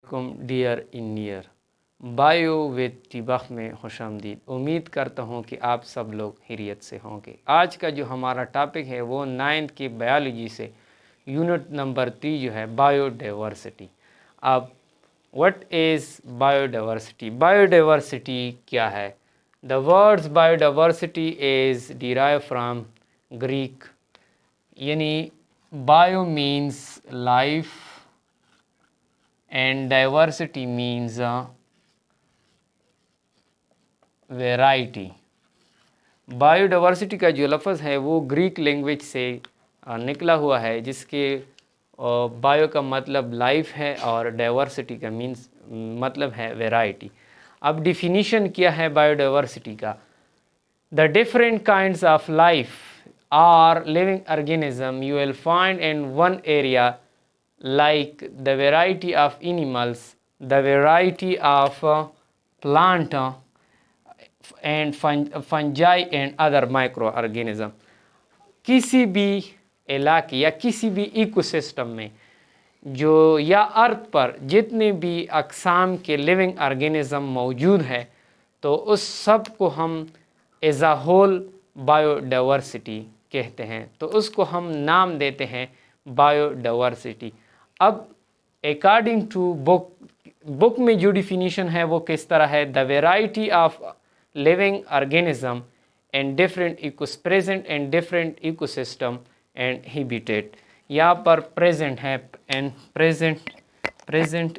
Dear engineer bio with टिबख में खुशामदीद। उम्मीद करता हूँ कि आप सब लोग खैरियत से होंगे। आज का जो हमारा टॉपिक है वो 9th की बायोलॉजी से यूनिट नंबर 3 जो है बायोडाइवर्सिटी। अब व्हाट इज़ बायोडाइवर्सिटी? बायोडाइवर्सिटी क्या है? The words biodiversity is derive from Greek, यानी bio means life and diversity means variety। Biodiversity का जो लफ्ज़ है वो ग्रीक लैंग्वेज से निकला हुआ है, जिसके बायो का मतलब लाइफ है और डाइवर्सिटी का मीन्स मतलब है वैरायटी। अब डिफिनीशन क्या है बायोडाइवर्सिटी का? The different kinds of life are living organism you will find in one area, like the variety of animals, the variety of plant and fungi and other microorganism। किसी भी इलाके या किसी भी इकोसिस्टम में जो या अर्थ पर जितने भी अक़साम के लिविंग ऑर्गेनिज्म मौजूद है, तो उस सब को हम एज अ होल बायोडाइवर्सिटी कहते हैं। तो उसको हम नाम देते हैं बायोडाइवर्सिटी। अब अकॉर्डिंग टू बुक में जो डिफिनीशन है वो किस तरह है? The variety of living organism and different Eeco present and different ecosystem and habitat. यहाँ पर प्रेजेंट है and present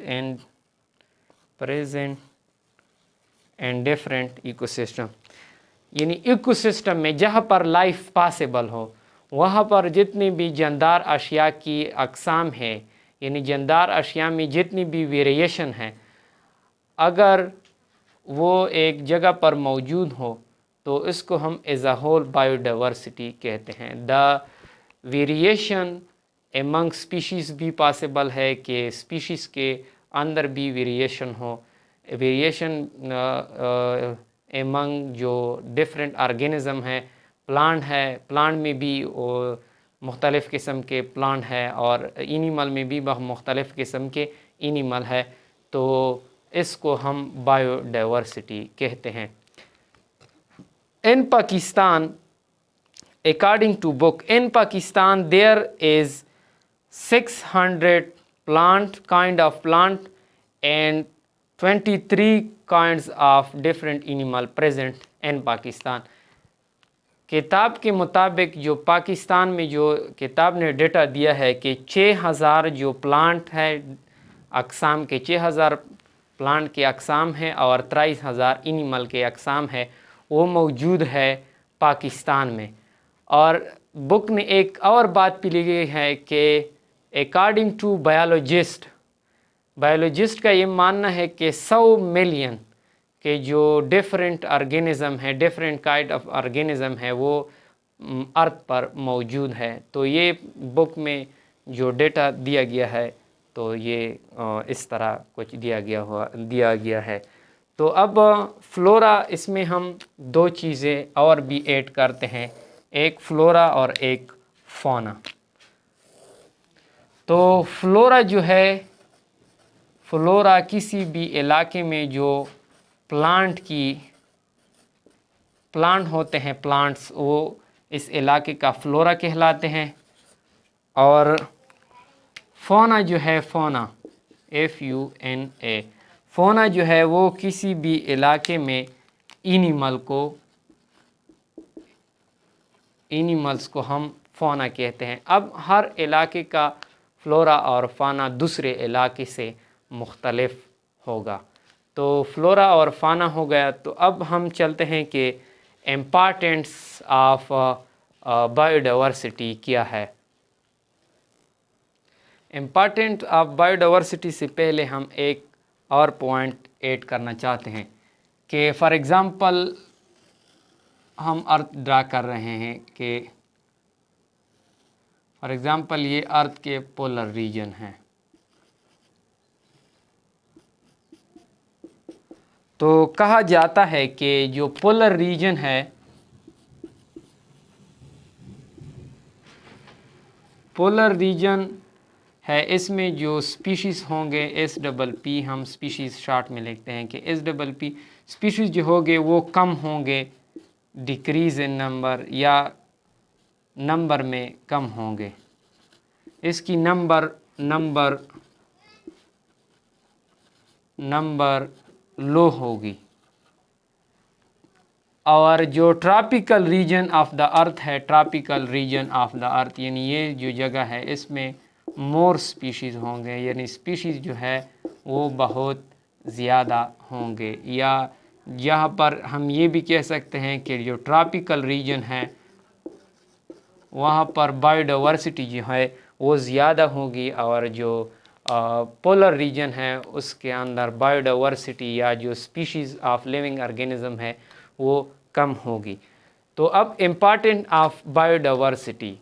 and different ecosystem, यानी इकोसिस्टम में जहाँ पर लाइफ पॉसिबल हो वहाँ पर जितनी भी जानदार अशिया की अक़साम है, यानी जानदार अशिया में जितनी भी वेरिएशन है, अगर वो एक जगह पर मौजूद हो तो इसको हम एज अ होल बायोडाइवर्सिटी कहते हैं। द वेरिएशन एमंग स्पीशीज़ भी पॉसिबल है कि स्पीशीज़ के अंदर भी वेरिएशन हो। वेरिएशन एमंग जो डिफरेंट ऑर्गेनिज्म है, प्लांट है, प्लांट में भी मुख्तलिफ़ किस्म के प्लांट है और एनिमल में भी मुख्तलिफ़ किस्म के एनिमल है, तो इसको हम बायोडाइवर्सिटी कहते हैं। In Pakistan, according to book, in Pakistan there is 600 plant kind of plant and 23 kinds of different animal present in Pakistan. किताब के मुताबिक जो पाकिस्तान में जो किताब ने डेटा दिया है कि 6000 जो प्लांट है अक़साम के, 6000 प्लांट के अक़साम हैं और 23,000 एनिमल के अक़साम है, वो मौजूद है पाकिस्तान में। और बुक में एक और बात भी ली गई है कि अकॉर्डिंग टू बायोलॉजिस्ट का ये मानना है कि 100 मिलियन के जो डिफरेंट ऑर्गेनिज्म है, डिफरेंट काइंड ऑफ ऑर्गेनिज्म है, वो अर्थ पर मौजूद है। तो ये बुक में जो डेटा दिया गया है तो ये इस तरह कुछ दिया गया है। तो अब फ्लोरा, इसमें हम दो चीज़ें और भी ऐड करते हैं, एक फ्लोरा और एक फौना। तो फ्लोरा जो है, फ्लोरा किसी भी इलाके में जो प्लांट होते हैं, प्लांट्स, वो इस इलाके का फ्लोरा कहलाते हैं। और फौना जो है, फौना FUNA, फौना जो है वो किसी भी इलाके में एनिमल्स को हम फौना कहते हैं। अब हर इलाके का फ्लोरा और फाना दूसरे इलाके से मुख्तलिफ होगा। तो फ्लोरा और फाना हो गया। तो अब हम चलते हैं कि इम्पॉर्टेंस ऑफ बायोडाइवर्सिटी क्या है। इम्पॉर्टेंट ऑफ बायोडाइवर्सिटी से पहले हम एक और पॉइंट ऐड करना चाहते हैं कि फॉर एग्ज़ाम्पल हम अर्थ ड्रा कर रहे हैं कि फॉर एग्ज़ाम्पल ये अर्थ के पोलर रीजन हैं। तो कहा जाता है कि जो पोलर रीजन है, पोलर रीजन है, इसमें जो स्पीशीज़ होंगे SPP, हम स्पीशीज़ शॉर्ट में लिखते हैं कि SPP स्पीशीज़ जो होंगे वो कम होंगे, डिक्रीज़ इन नंबर, या नंबर में कम होंगे। इसकी नंबर लो होगी। और जो tropical region of the earth है, tropical region of the earth यानी ये जो जगह है, इसमें मोर स्पीशीज़ होंगे, यानी स्पीशीज़ जो है वो बहुत ज़्यादा होंगे। या यहाँ पर हम ये भी कह सकते हैं कि जो ट्रॉपिकल रीजन है वहाँ पर बायोडाइवर्सिटी जो है वो ज़्यादा होगी, और जो पोलर रीजन है उसके अंदर बायोडाइवर्सिटी या जो स्पीशीज़ ऑफ लिविंग ऑर्गेनिज्म है वो कम होगी। तो अब इम्पॉर्टेंट ऑफ बायोडाइवर्सिटी,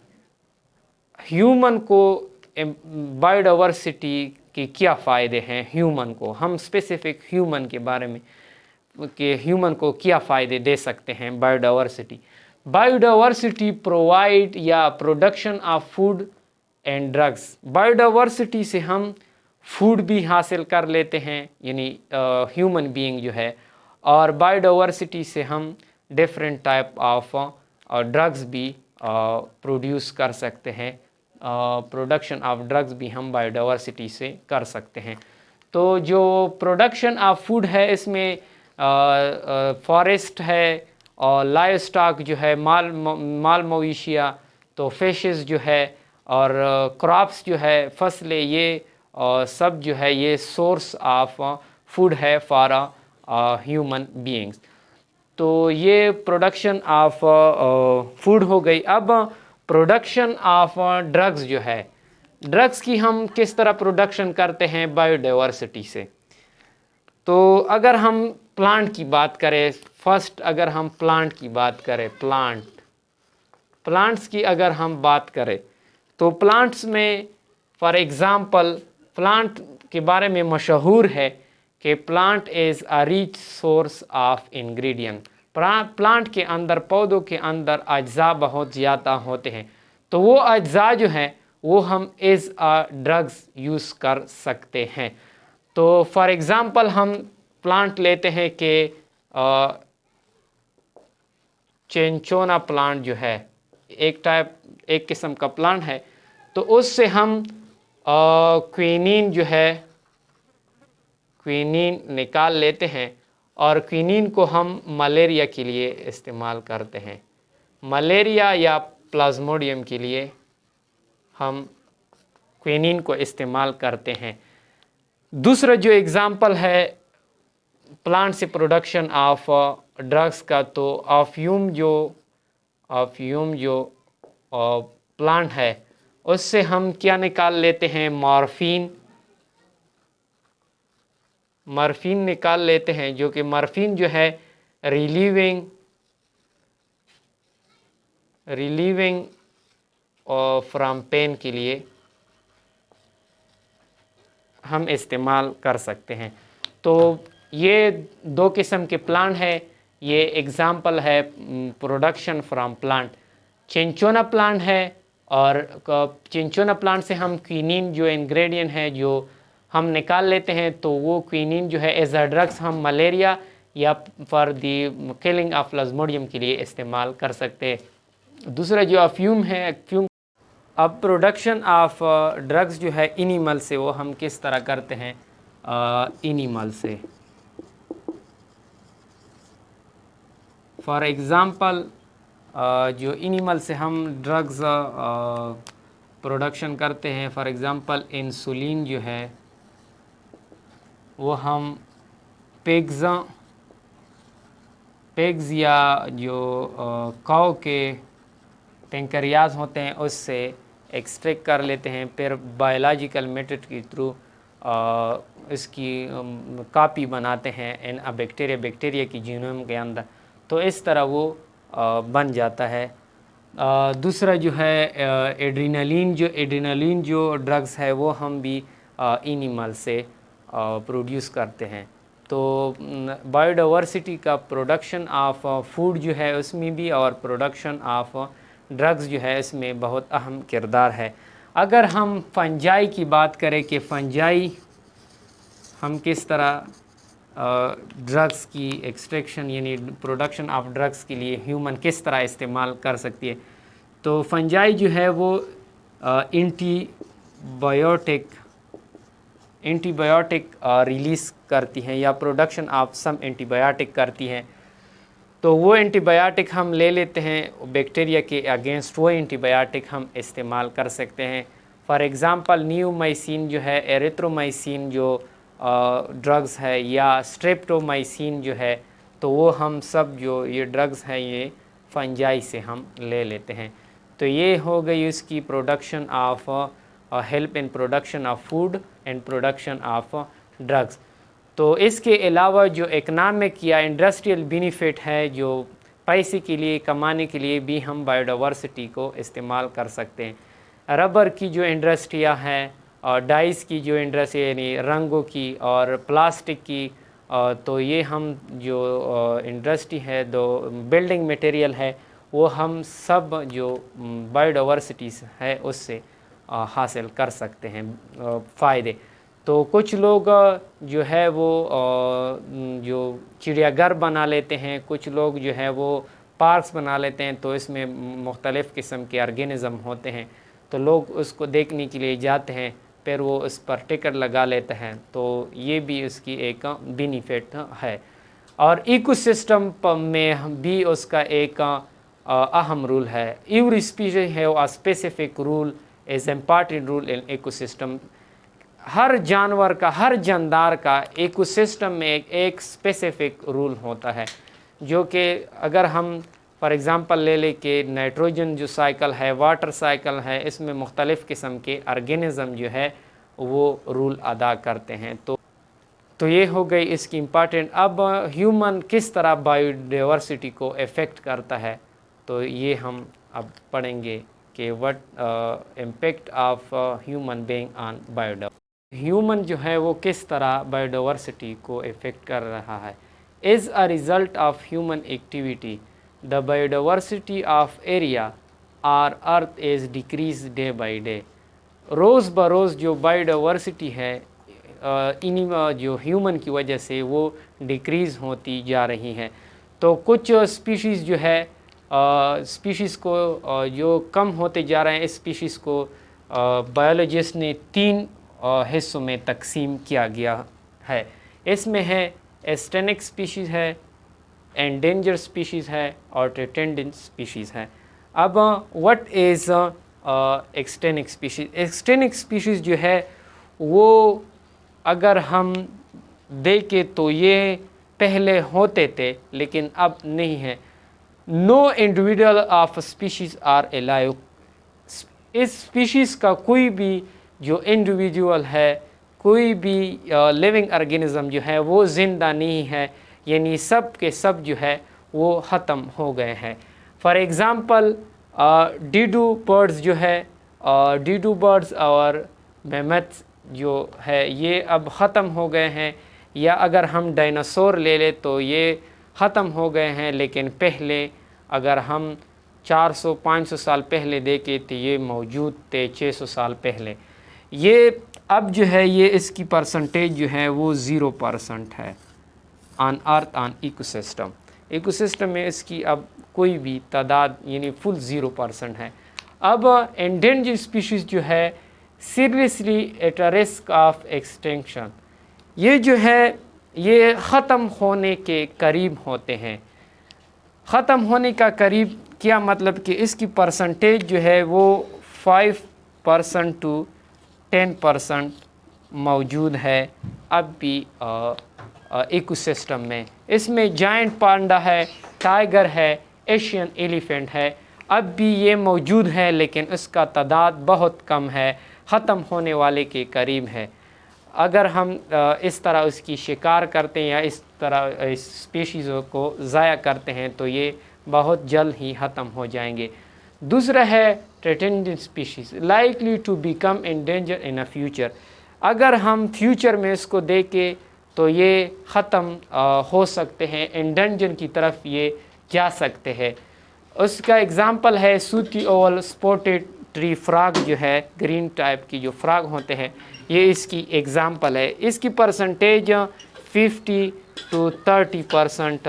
ह्यूमन को बायोडाइवर्सिटी के क्या फ़ायदे हैं, ह्यूमन को हम स्पेसिफिक ह्यूमन के बारे में कि ह्यूमन को क्या फ़ायदे दे सकते हैं बायोडाइवर्सिटी। बायोडाइवर्सिटी प्रोवाइड या production of food and drugs. Biodiversity से हम फूड भी हासिल कर लेते हैं, यानी ह्यूमन बीइंग जो है, और बायोडाइवर्सिटी से हम डिफरेंट टाइप ऑफ ड्रग्स भी प्रोड्यूस कर सकते हैं। प्रोडक्शन ऑफ ड्रग्स भी हम बायोडाइवर्सिटी से कर सकते हैं। तो जो प्रोडक्शन ऑफ फूड है इसमें फॉरेस्ट है और लाइव स्टॉक जो है, माल मवेशियाँ, तो फिशेस जो है, और क्रॉप्स जो है, फसलें, ये सब जो है ये सोर्स ऑफ फूड है फॉर ह्यूमन बीइंग्स। तो ये प्रोडक्शन ऑफ फूड हो गई। अब प्रोडक्शन ऑफ ड्रग्स जो है, ड्रग्स की हम किस तरह प्रोडक्शन करते हैं बायोडाइवर्सिटी से। तो अगर हम प्लांट की बात करें, फर्स्ट अगर हम प्लांट की बात करें, प्लांट्स की अगर हम बात करें, तो प्लांट्स में फॉर एग्ज़ाम्पल प्लांट के बारे में मशहूर है कि plant is a rich source of ingredient. Plant के अंदर, पौधों के अंदर अज्जा बहुत ज़्यादा होते हैं, तो वो अज्जा जो हैं वो हम एज़ अ ड्रग्स यूज़ कर सकते हैं। तो फॉर एग्ज़ाम्पल हम प्लांट लेते हैं कि चिंचोना प्लांट जो है, एक किस्म का प्लांट है, तो उससे हम क्विनीन जो है, क्विनीन निकाल लेते हैं, और क्विनीन को हम मलेरिया के लिए इस्तेमाल करते हैं। मलेरिया या प्लाज्मोडियम के लिए हम क्विनीन को इस्तेमाल करते हैं। दूसरा जो एग्ज़ाम्पल है प्लांट से प्रोडक्शन ऑफ ड्रग्स का, तो अफ्यूम जो प्लांट है उससे हम क्या निकाल लेते हैं, मॉर्फिन निकाल लेते हैं, जो कि मॉर्फिन जो है रिलीविंग फ्रॉम पेन के लिए हम इस्तेमाल कर सकते हैं। तो ये दो किस्म के प्लांट है, ये एग्ज़ाम्पल है production from plant. Cinchona plant है, और चिंचोना प्लांट से हम क्विनीन जो इंग्रेडिएंट है जो हम निकाल लेते हैं, तो वो क्विनीन जो है एज अ ड्रग्स हम मलेरिया या for the killing of Plasmodium के लिए इस्तेमाल कर सकते हैं। दूसरा जो अफ्यूम है, अब प्रोडक्शन ऑफ ड्रग्स जो है एनिमल से, वो हम किस तरह करते हैं, एनिमल से। फॉर एग्ज़ाम्पल जो एनिमल से हम ड्रग्स प्रोडक्शन करते हैं, फॉर एग्ज़ाम्पल इंसुलिन जो है वो हम पिग्स या जो काऊ के पेंक्रियाज होते हैं उससे एक्सट्रैक्ट कर लेते हैं, फिर बायोलॉजिकल मेथड के थ्रू इसकी कॉपी बनाते हैं इन बैक्टीरिया की जीनोम के अंदर, तो इस तरह वो बन जाता है। दूसरा जो है एड्रीनलिन जो ड्रग्स है वो हम भी एनिमल से प्रोड्यूस करते हैं। तो बायोडाइवर्सिटी का प्रोडक्शन ऑफ फूड जो है उसमें भी, और प्रोडक्शन ऑफ ड्रग्स जो है इसमें बहुत अहम किरदार है। अगर हम फंजाई की बात करें कि फंजाई हम किस तरह ड्रग्स की एक्सट्रैक्शन यानी प्रोडक्शन ऑफ ड्रग्स के लिए ह्यूमन किस तरह इस्तेमाल कर सकती है, तो फंजाई जो है वो एंटीबायोटिक रिलीज़ करती हैं या प्रोडक्शन ऑफ सम एंटीबायोटिक करती हैं। तो वो एंटीबायोटिक हम ले लेते हैं बैक्टीरिया के अगेंस्ट, वो एंटीबायोटिक हम इस्तेमाल कर सकते हैं। फॉर एग्ज़ाम्पल न्यूमाइसिन जो है, एरिथ्रोमाइसिन जो ड्रग्स है, या स्ट्रेप्टोमाइसिन जो है, तो वो हम सब जो ये ड्रग्स हैं ये फंजाई से हम ले लेते हैं। तो ये हो गई उसकी production of help in production of food and production of drugs. तो इसके अलावा जो इकनॉमिक या इंडस्ट्रियल बेनिफिट है, जो पैसे के लिए कमाने के लिए भी हम बायोडाइवर्सिटी को इस्तेमाल कर सकते हैं। रबर की जो इंडस्ट्रियाँ हैं और डाइस की जो इंडस्ट्री यानी रंगों की और प्लास्टिक की, तो ये हम जो इंडस्ट्री है, दो बिल्डिंग मटेरियल है, वो हम सब जो बायोडाइवर्सिटीज़ है उससे हासिल कर सकते हैं फ़ायदे। तो कुछ लोग जो है वो जो चिड़ियाघर बना लेते हैं, कुछ लोग जो है वो पार्क्स बना लेते हैं, तो इसमें मुख्तलिफ़ किस्म के ऑर्गेनिज़म होते हैं, तो लोग उसको देखने के लिए जाते हैं, फिर वो उस पर टिकट लगा लेते हैं। तो ये भी उसकी एक बेनिफिट है। और इकोसिस्टम में भी उसका एक अहम रूल है। Every species have a specific rule is important rule in ecosystem. हर जानवर का, हर जानदार का इकोसिस्टम में एक स्पेसिफिक रूल होता है, जो कि अगर हम फॉर एग्ज़ाम्पल ले लें कि नाइट्रोजन जो साइकिल है, वाटर साइकिल है, इसमें मुख्तलिफ़ किस्म के ऑर्गेनिज़म जो है वो रूल अदा करते हैं। तो ये हो गई इसकी इम्पॉर्टेंट। अब ह्यूमन किस तरह बायोडाइवर्सिटी को इफ़ेक्ट करता है, तो ये हम अब पढ़ेंगे कि what impact of human being on biodiversity. Human जो है वो किस तरह बायोडाइवर्सिटी को इफ़ेक्ट कर रहा है। As a result of human activity the biodiversity of area और earth is decrease day by day. रोज़ बरोज़ जो बायोडाइवर्सिटी है इन्हीं जो ह्यूमन की वजह से वो डिक्रीज़ होती जा रही हैं। तो कुछ स्पीशीज़ जो है स्पीशीज़ को जो कम होते जा रहे हैं, इस स्पीशीज़ को बायोलॉजिस्ट ने 3 हिस्सों में तकसीम किया गया है। इसमें है एक्सटिंक्ट स्पीशीज़ है, एंडेंजर स्पीशीज़ है और थ्रेटेंड स्पीशीज़ है। अब what is extinct species. Extinct species जो है वो अगर हम देखें तो ये पहले होते थे लेकिन अब नहीं है। No individual of species are alive. इस स्पीशीज़ का कोई भी जो इंडिविजुअल है, कोई भी लिविंग ऑर्गेनिज्म जो है वो ज़िंदा नहीं है, यानी सब के सब जो है वो ख़त्म हो गए हैं। फॉर एग्ज़ाम्पल डीडू बर्ड्स जो है, डीडू बर्ड्स और मैमथ्स जो है ये अब ख़त्म हो गए हैं। या अगर हम डायनासोर ले लें तो ये ख़त्म हो गए हैं, लेकिन पहले अगर हम 400-500 साल पहले देखें तो ये मौजूद थे 600 साल पहले। ये अब जो है ये इसकी परसेंटेज जो है वो 0% है on earth on ecosystem. Ecosystem में इसकी अब कोई भी तादाद यानी फुल 0% है। अब एंडेंजर्ड स्पीशीज़ जो है seriously at a risk of extinction, ये जो है ये ख़त्म होने के करीब होते हैं। ख़त्म होने का करीब क्या मतलब कि इसकी परसेंटेज जो है वो 5% to 10% मौजूद है अब भी इकोसिस्टम में। इसमें जायंट पांडा है, टाइगर है, एशियन एलिफेंट है, अब भी ये मौजूद है, लेकिन इसका तादाद बहुत कम है, ख़त्म होने वाले के करीब है। अगर हम इस तरह उसकी शिकार करते हैं या इस तरह इस स्पीशीज़ को ज़ाया करते हैं तो ये बहुत जल्द ही ख़त्म हो जाएंगे। दूसरा है threatened species likely to become endanger in a future. अगर हम फ्यूचर में इसको देखें तो ये ख़त्म हो सकते हैं, एंडेंजर की तरफ ये जा सकते हैं। उसका एग्ज़ाम्पल है सूती ओवल स्पॉटेड ट्री फ्रॉग जो है, ग्रीन टाइप की जो फ्रॉग होते हैं, ये इसकी एग्ज़ाम्पल है। इसकी परसेंटेज 50 to 30%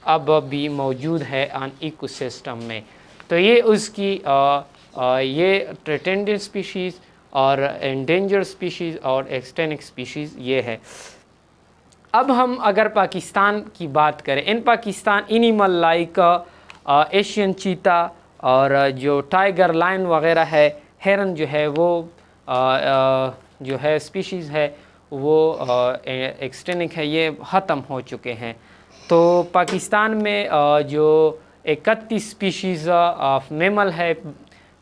अब भी मौजूद है अन इकोसिस्टम में। तो ये उसकी ये थ्रेटेंड स्पीशीज़ और एंडेंजर स्पीशीज़ और एक्सटेनिक स्पीशीज़ ये है। अब हम अगर पाकिस्तान की बात करें, इन पाकिस्तान एनिमल लाइक एशियन चीता और जो टाइगर लायन वगैरह है, हेरन जो है वो जो है स्पीशीज़ है वो एक्सटेनिक है, ये ख़त्म हो चुके हैं। तो पाकिस्तान में जो 31 स्पीशीज़ ऑफ मैमल है,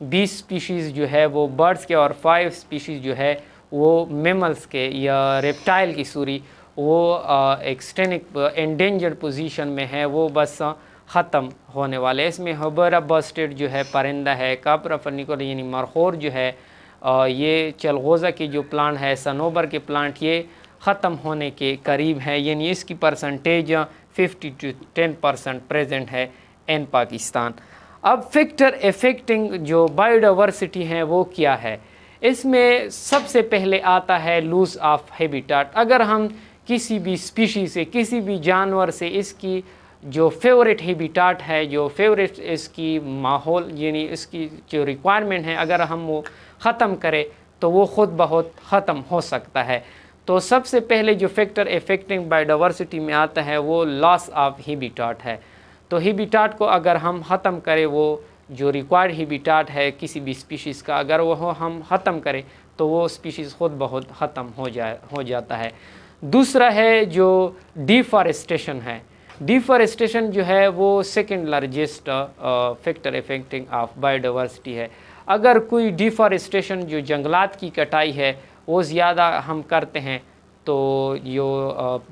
20 स्पीशीज़ जो है वो बर्ड्स के और 5 स्पीशीज़ जो है वो मैमल्स के या रेप्टाइल की सूरी वो एक्सटेनिक एंडेंजर्ड पोजीशन में है, वो बस ख़त्म होने वाले। इसमें हबरा बस्टेड जो है परिंदा है, कापरा फर्निकोर यानी मरखोर जो है, ये चलगोज़ा की जो प्लांट है, सनोबर के प्लांट, ये ख़त्म होने के करीब है, यानी इसकी परसेंटेज 50 to 10% प्रेजेंट है इन पाकिस्तान। अब फैक्टर अफेक्टिंग जो बायोडाइवर्सिटी है वो क्या है? इसमें सबसे पहले आता है लूज ऑफ हैबिटाट। अगर हम किसी भी स्पीशीज़ से, किसी भी जानवर से इसकी जो फेवरेट हैबिटाट है, जो फेवरेट इसकी माहौल यानी इसकी जो रिक्वायरमेंट है, अगर हम वो ख़त्म करें तो वो ख़ुद बहुत ख़त्म हो सकता है। तो सबसे पहले जो फैक्टर अफेक्टिंग बायोडाइवर्सिटी में आता है वो लॉस ऑफ हैबिटाट है। तो हैबिटाट को अगर हम ख़त्म करें, वो जो रिक्वायर्ड हैबिटाट है किसी भी स्पीशीज़ का, अगर वो हम ख़त्म करें तो वो स्पीशीज़ ख़ुद बहुत ख़त्म हो जाता है। दूसरा है जो डिफॉरेस्टेशन है। डिफॉरेस्टेशन जो है वो second largest factor affecting of biodiversity है। अगर कोई डिफॉरेस्टेशन जो जंगलात की कटाई है वो ज़्यादा हम करते हैं तो जो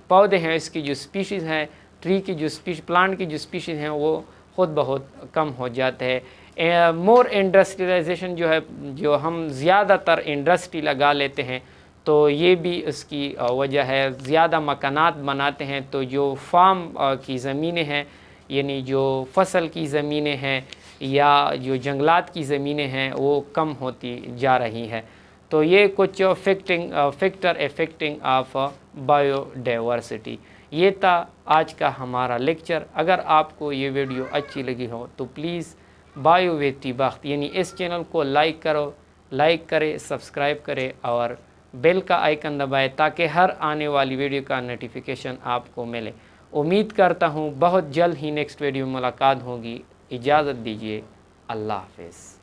पौधे हैं, इसकी जो स्पीशीज़ हैं, ट्री की जो प्लांट की जो स्पीशीज़ हैं वो ख़ुद बहुत कम हो जाते हैं। मोर इंडस्ट्रियलाइजेशन जो है, जो हम ज़्यादातर इंडस्ट्री लगा लेते हैं तो ये भी इसकी वजह है। ज़्यादा मकानात बनाते हैं तो जो फार्म की ज़मीनें हैं, यानी जो फसल की ज़मीनें हैं या जो जंगलात की ज़मीनें हैं वो कम होती जा रही हैं। तो ये कुछ फैक्टर अफेक्टिंग ऑफ बायोडाइवर्सिटी। ये था आज का हमारा लेक्चर। अगर आपको ये वीडियो अच्छी लगी हो तो प्लीज़ बायो विद बख्त यानी इस चैनल को लाइक करें, सब्सक्राइब करें और बेल का आइकन दबाएं ताकि हर आने वाली वीडियो का नोटिफिकेशन आपको मिले। उम्मीद करता हूँ बहुत जल्द ही नेक्स्ट वीडियो में मुलाकात होगी। इजाज़त दीजिए। अल्लाह हाफ़िज़।